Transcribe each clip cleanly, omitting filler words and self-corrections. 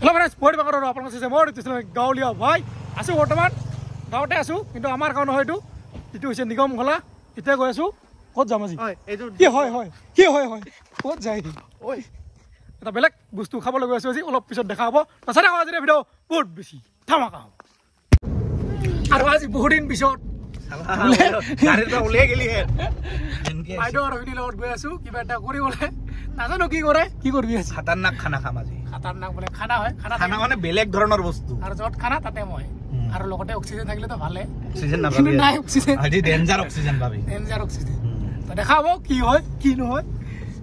hello' friends মই বাকৰৰ আপোনালোক চাইছে মই গাঁৱলীয়া ভাই আছোঁ বৰ্তমান গাঁৱতে আছোঁ কিন্তু আমাৰ গাঁও নহয় এইটো হৈছে নিগম খোলা এতিয়া গৈ আছোঁ ক'ত যাম আজি কি হয় ক'ত যায় এটা বেলেগ বস্তু খাবলৈ গৈ আছোঁ আজি অলপ পিছত দেখা হ'ব তাছতে আকৌ আজিৰ ভিডিঅ' বহুত বেছি ধামাকা হ'ব আৰু আজি বহুত দিন পিছত বাইদেউ আৰু ভিডিঅ'ৰ লগত গৈ আছোঁ কিবা এটা কৰিবলৈ নাজানো কি কৰে কি কৰিবি আছে খাতাৰনাক খানা খাম আজি খাতাৰনাক বোলে খানা হয় খানা মানে বেলেগ ধৰণৰ বস্তু আৰু য'ত খানা তাতে মই আৰু লগতে অক্সিজেন থাকিলেতো ভালে অক্সিজেন নাপাবি নাই অক্সিজেন আজি ডেঞ্জাৰ অক্সিজেন পাবি ডেঞ্জাৰ অক্সিজেন তো দেখা হ'ব কি হয় কি নহয়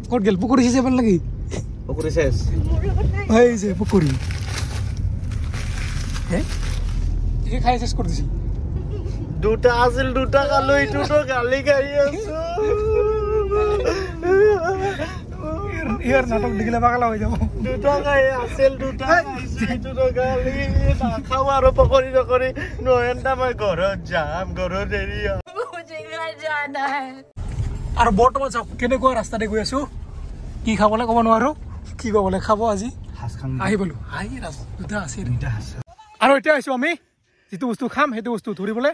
ক'ত গেল পুখুৰী চাইছে ভাল লাগি পুখুৰী চেছ এই যে পুখুৰী হে খাই চেছ কৰি দিছিল দুটা আছিল দুটা খালো এইটোতো গালি খাই আছো ইয়াৰ নাটক দেখিলে পাগলা হৈ যাব দুটা খাই আছিল দুটা খাইছো এইটোতো গালি নাখাও আৰু পকৰি নকৰি নয়নটা মই ঘৰত যাম ঘৰত দেৰি আৰু বৰ্তমান চাওক কেনেকুৱা ৰাস্তাতে গৈ আছো কি খাবলৈ ক'ব নোৱাৰো কি ক'বলৈ খাব আজি আহি গ'লো আহি দুটা আছে আৰু এতিয়া আহিছোঁ আমি যিটো বস্তু খাম সেইটো বস্তু ধৰিবলৈ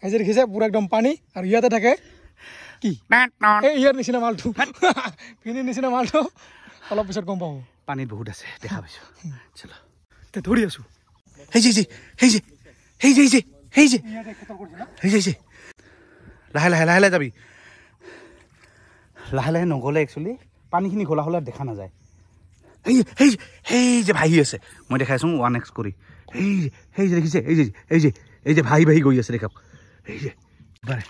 এই যে দেখিছে পুৰা একদম পানী আৰু ইয়াতে থাকে কি এই ইয়াৰ নিচিনা মালটো ফিনিৰ নিচিনা মালটো অলপ পিছত গম পাব পানীত বহুত আছে দেখা পাইছো চলো এতিয়া ধৰি আছো লাহে লাহে যাবি লাহে লাহে নগ'লে একচুৱেলি পানীখিনি খোলা খোলা দেখা নাযায় সেই যে ভাহি আছে মই দেখাইছো 1x কৰি সেই যে দেখিছে এই যে ভাহি গৈ আছে দেখাওক এই যে বাৰে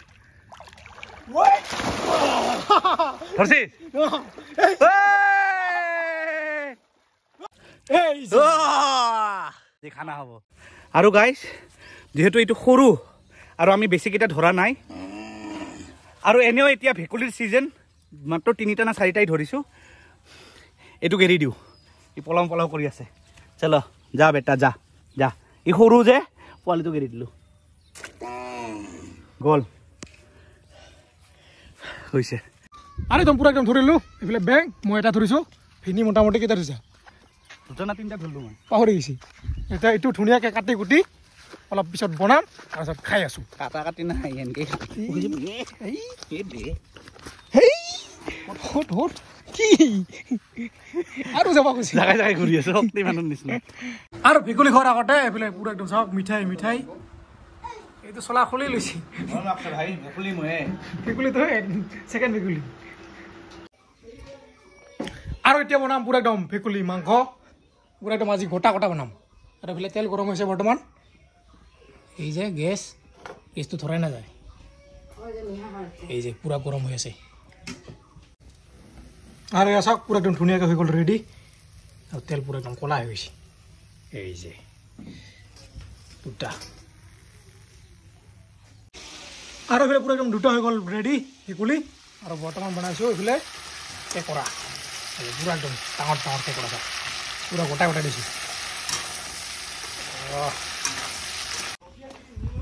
খানা হ'ব আৰু গাইজ যিহেতু এইটো সৰু আৰু আমি বেছিকেইটা ধৰা নাই আৰু এনেও এতিয়া ভেকুলীৰ ছিজন মাত্ৰ 3টা না 4টাই ধৰিছোঁ এইটোক এৰি দিওঁ ই পলাও কৰি আছে চল যা বেটা যা ই সৰু যে পোৱালিটোক এৰি দিলোঁ গ'ল হৈছে আৰু একদম পুৰা একদম ধৰিলোঁ এইফালে বেং মই এটা ধৰিছোঁ ভিনি মোটামুটি কেইটা ধৰিছা 2টা না 3টা ধৰিলোঁ মই পাহৰি গৈছি এতিয়া এইটো ধুনীয়াকৈ কাটি কুটি অলপ পিছত বনাম তাৰপিছত খাই আছোঁ কাটি নাই এনেকৈ কি আৰু যাবা কৈছে জাগাই ঘূৰি আছো শক্তি মানুহৰ নিচিনা আৰু ভেকুলী খোৱাৰ আগতে এইফালে পুৰা একদম চাওক মিঠাই এইটো চলা খুলি লৈছে ভেকুলীটো ছেকেণ্ড ভেকুলী আৰু এতিয়া বনাম পুৰা একদম ভেকুলী মাংস পুৰা একদম আজি গোটা বনাম আৰু এইফালে তেল গৰম হৈছে বৰ্তমান এই যে গেছটো ধৰাই নাযায় এই যে পুৰা গৰম হৈ আছে আৰু এয়া চাওক পুৰা একদম ধুনীয়াকৈ হৈ গ'ল ৰেডি আৰু তেল পুৰা একদম ক'লা হৈ গৈছে এই যে দুটা আৰু এইফালে পুৰা একদম দুটা হৈ গ'ল ৰেডি ভেকুলী আৰু বৰ্তমান বনাইছোঁ এইফালে কেঁকোৰা পুৰা একদম ডাঙৰ কেঁকোৰা চাওক পুৰা গোটা দিছোঁ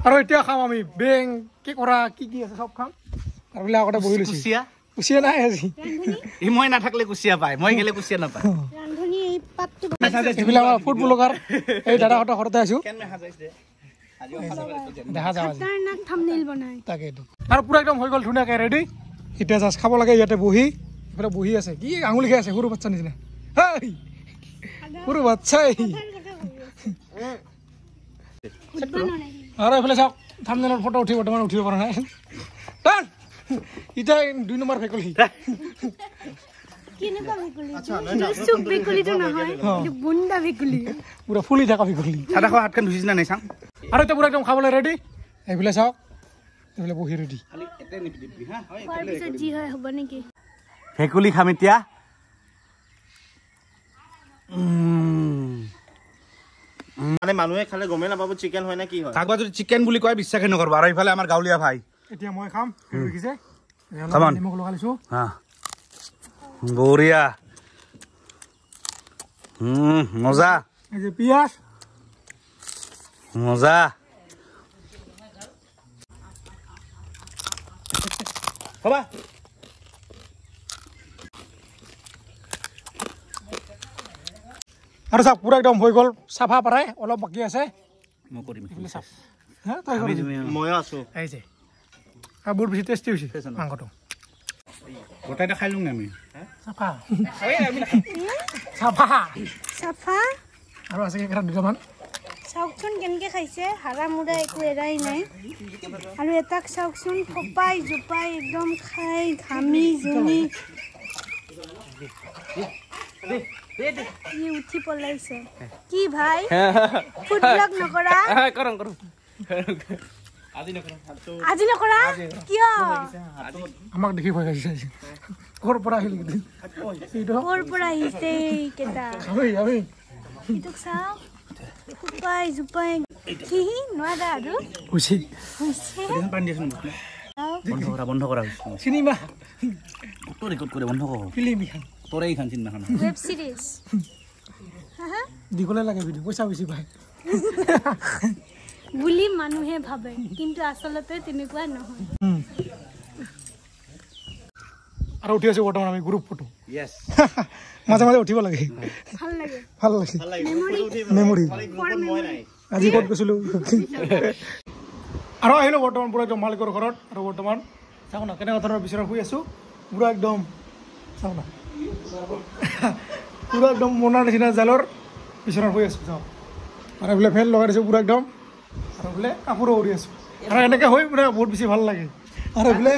আৰু এতিয়া খাম আমি বেং কেঁকোৰা কি আছে চব খাম আৰু বোলে আগতে বহি লৈছোঁ কুচিয়া নাই আজি মই নাথাকিলে কুচিয়া পায় মই গেলে কুচিয়া নাপায় এইবিলাক আমাৰ ফুড ব্লগাৰ এই দাদাহঁতৰ ঘৰতে আছোঁ দেখা যাওঁ তাকেইটো আৰু পুৰা একদম হৈ গ'ল ধুনীয়াকৈ ৰেডি এতিয়া জাষ্ট খাব লাগে ইয়াতে এইফালে বহি আছে কি আঙুলি খাই আছে সৰু বাচ্ছা নিচিনা সৰু বাচ্ছাই আৰু এইফালে চাওক থাম্বনেইলৰ ফটো বৰ্তমান উঠিব পৰা নাই এতিয়া 2 নম্বৰ ভেকুলী পুৰা ফুলি থকা ভেকুলী হাতখন ধুইছে না নাই চাওঁ আৰু এতিয়া পুৰা একদম খাবলৈ ৰেডি এইফালে চাওক এইফালে বহি ৰেডি ভেকুলী খাম এতিয়া মানে মানুহে খালে গমেই নাপাব চিকেন হয় না কি হয় কাকবা যদি চিকেন বুলি কয় বিশ্বাসে নকৰব আৰু ইফালে আমাৰ গাঁৱলীয়া ভাই এতিয়া মই খাম দেখিছে নিমখ লগাইছোঁ বঢ়িয়া মজা এই যে পিঁয়াজ মজা খাবা আৰু চাওক পুৰা একদম হৈ গ'ল চাফা পাৰাই অলপ বাকী আছে মই কৰিম চাওক হা তই ময়ো আছোঁ এই যে আৰু বহুত বেছি টেষ্টি হৈছে মাংসটো গোটাইটা খাই লওঁ আমি চাফা চাফা চাফা আৰু আছে কেইটা দুটামান চাওকচোন কেনেকৈ খাইছে হাৰা মুৰা একো এৰাই নাই আৰু এটাক চাওকচোন ফপাই জোপাই একদম খাই ঘামি জুমি ই উঠি পলাইছে কি ভাই ফুড ব্লগ নকৰা আজি নকৰা কিয় আমাক দেখি ভয় খাইছে ক'ৰ পৰা আহিল ক'ৰ পৰা আহিছে এইকেইটা আমি এইটোক চাওক ফপাই জোপাই কি নোৱাৰা আৰু হৈছে হৈছে পানী দিয়াচোন বন্ধ কৰা চিনেমা ৰেকৰ্ড কৰে বন্ধ কৰ ফিল্ম এখন তোৰে এইখন চিনেমাখন ৱেব চিৰিজ দীঘলে লাগে ভিডিঅ' পইচা বেছি পায় বুলি মানুহে ভাবে কিন্তু আচলতে তেনেকুৱা নহয় আৰু উঠি আছো বৰ্তমান আমি গ্ৰুপ ফটো য়েছ মাজে মাজে উঠিব লাগে ভাল লাগে ভাল লাগে মেমৰি আজি ক'ত গৈছিলোঁ আৰু আহিলোঁ বৰ্তমান পুৰা একদম মালিকৰ ঘৰত আৰু বৰ্তমান চাওঁ না কেনেকুৱা ধৰণৰ বিচনাত শুই আছোঁ পুৰা একদম চাওঁ না পুৰা একদম মনাৰ নিচিনা জালৰ বিচনাত শুই আছোঁ চাওঁ আৰু বোলে ফেন লগাই দিছোঁ পুৰা একদম আৰু বোলে কাপোৰো উৰি আছোঁ আৰু এনেকৈ হৈ মানে বহুত বেছি ভাল লাগে আৰু বোলে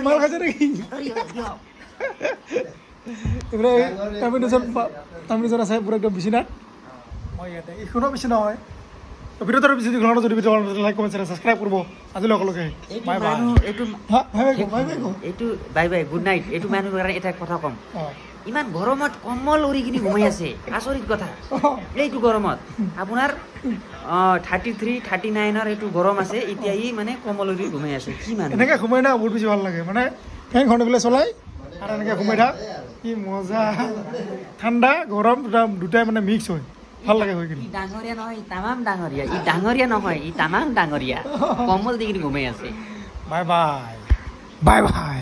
মাল খাইছে নেকি এইবোলে তামিলনাডুত আছে পুৰা একদম বিচনাত মই ইয়াতে এইখনো বিচনা হয় ভিডিঅ'টো বেছি দীঘল যদি ভিডিঅ' লাইক কমেণ্ট ছাবস্ক্ৰাইব কৰিব আজিলৈ সকলোকে বাই বাই এইটো বাই বাই গুড নাইট এইটো মানুহৰ কাৰণে এটা কথা কম ইমান গৰমত কম্বল উৰি কিনি ঘুমাই আছে আচৰিত কথা এইটো গৰমত আপোনাৰ 33, 39ৰ এইটো গৰম আছে এতিয়া ই মানে কম্বল উৰি ঘুমাই আছে কি মানে এনেকৈ ঘুমাই না বহুত বেছি ভাল লাগে মানে ফেনখন বোলে চলাই আৰু এনেকৈ ঘুমাই থাক কি মজা ঠাণ্ডা গৰম দুটাই মানে মিক্স হয় ভাল লাগে হৈ কিনে ডাঙৰীয়া নহয় তামাম ডাঙৰীয়া ই ডাঙৰীয়া নহয় ই তামাম ডাঙৰীয়া কম্বল দি কিনি ঘুমাই আছে বাই বাই বাই বাই